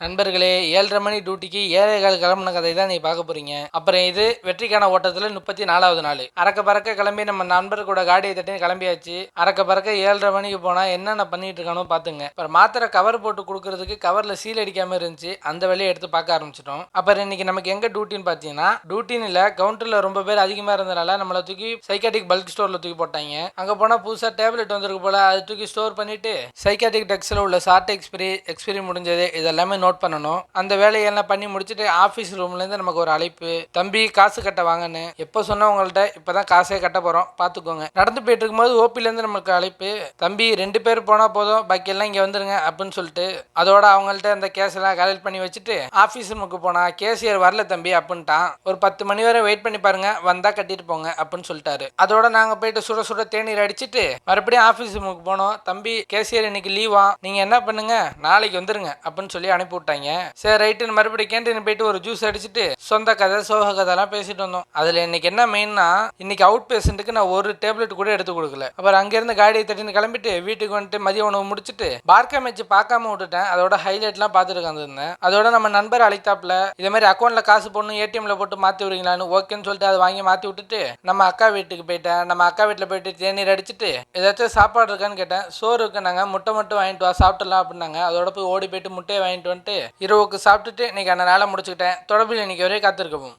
நண்பர்களே, 7:30 மணி டியூட்டிக்கு 7:15 கிளம்புன கதை தான் நீ பார்க்க போறீங்க. அப்புறம் இது வெற்றிக்கான ஓட்டத்துல 34வது நாள். அறக்க பறக்க கிளம்பி நம்ம நண்பர் கூட காடியை தட்டி கிளம்பியாச்சு. அறக்க பறக்க 7:30 மணிக்கு போனா என்னென்ன பண்ணிட்டு இருக்கானோ பாத்துங்க. அப்புறம் மாத்திரை கவர் போட்டு கொடுக்கறதுக்கு கவர்ல சீல் அடிக்காம இருந்துச்சு. அந்த வேலையை எடுத்து பார்க்க ஆரம்பிச்சிட்டோம். அப்புறம் இன்னைக்கு நமக்கு எங்க டியூட்டின்னு பாத்தீங்கன்னா, டியூட்டின்னு இல்ல, கவுண்டர்ல ரொம்ப பேர் அதிகமா இருந்தனால நம்மளை தூக்கி சைக்காட்டிக் பல்க் ஸ்டோர்ல தூக்கி போட்டாங்க. அங்க போனா புதுசா டேப்லெட் வந்திருக்கு போல, அதை தூக்கி ஸ்டோர் பண்ணிட்டு சைக்காட்டிக் டெக்ஸ்ல உள்ள ஷார்ட் எக்ஸ்பிரி முடிஞ்சது இதெல்லாமே நோட் பண்ணணும். அந்த வேலையெல்லாம் பண்ணி முடிச்சுட்டு ஆஃபீஸ் ரூம்ல இருந்து நமக்கு ஒரு அழைப்பு. தம்பி காசு கட்ட வாங்கன்னு. எப்போ சொன்ன உங்கள்கிட்ட, இப்பதான் காசே கட்ட போறோம் பாத்துக்கோங்க. நடந்து போயிட்டு இருக்கும்போது ஓபில இருந்து நமக்கு அழைப்பு. தம்பி 2 பேர் போனா போதும், பாக்கி எல்லாம் இங்க வந்துருங்க அப்படின்னு சொல்லிட்டு அதோட அவங்கள்ட்ட அந்த கேஸ் எல்லாம் கலெக்ட் பண்ணி வச்சுட்டு ஆஃபீஸ் ரூமுக்கு போனா கேசியர் வரல தம்பி அப்படின்ட்டான். ஒரு 10 மணி வரை வெயிட் பண்ணி பாருங்க, வந்தா கட்டிட்டு போங்க அப்படின்னு சொல்லிட்டாரு. அதோட நாங்க போயிட்டு சுட சுட தேநீர் அடிச்சுட்டு மறுபடியும் ஆஃபீஸ் ரூமுக்கு போனோம். தம்பி கேசியர் இன்னைக்கு லீவா, நீங்க என்ன பண்ணுங்க, நாளைக்கு வந்துருங்க அப்படின்னு சொல்லி அனுப்பி விட்டாங்க. சரி ரைட்டுன்னு மறுபடியும் கேண்டீன் போயிட்டு ஒரு ஜூஸ் அடிச்சுட்டு சொந்த கதை சோக கதை எல்லாம் பேசிட்டு வந்தோம். அதுல இன்னைக்கு என்ன மெயின்னா, இன்னைக்கு அவுட் பேஷண்ட்டுக்கு நான் ஒரு டேப்லெட் கூட எடுத்து கொடுக்கல. அப்புறம் அங்கிருந்து காடியை தட்டின்னு கிளம்பிட்டு வீட்டுக்கு வந்துட்டு மதிய உணவு முடிச்சுட்டு பார்க்க மேட்ச் பார்க்காம விட்டுட்டேன். அதோட ஹைலைட் எல்லாம் பார்த்துட்டு இருந்தேன். அதோட நம்ம நண்பர் அழைத்தாப்புல இதே மாதிரி அக்கௌண்ட்ல காசு போடணும், ஏடிஎம்ல போட்டு மாத்தி விடுறீங்களான்னு ஓகேன்னு சொல்லிட்டு அதை வாங்கி மாத்தி விட்டுட்டு நம்ம அக்கா வீட்டுக்கு போயிட்டேன். நம்ம அக்கா வீட்டுல போயிட்டு தேநீர் அடிச்சுட்டு ஏதாச்சும் சாப்பாடு இருக்கான்னு கேட்டேன். சோறு இருக்குன்னாங்க. முட்டை மட்டும் வாங்கிட்டு வா சாப்பிடலாம் அப்படின்னாங்க. அதோட போய் ஓடி போயிட்டு முட்டையை வாங்கிட்டு வந்துட்டு இரவுக்கு சாப்பிட்டுட்டு இன்னைக்கு அந்த நாளை முடிச்சுக்கிட்டேன். தொடர்பில் இன்னைக்கு வரையும் காத்திருக்கவும்.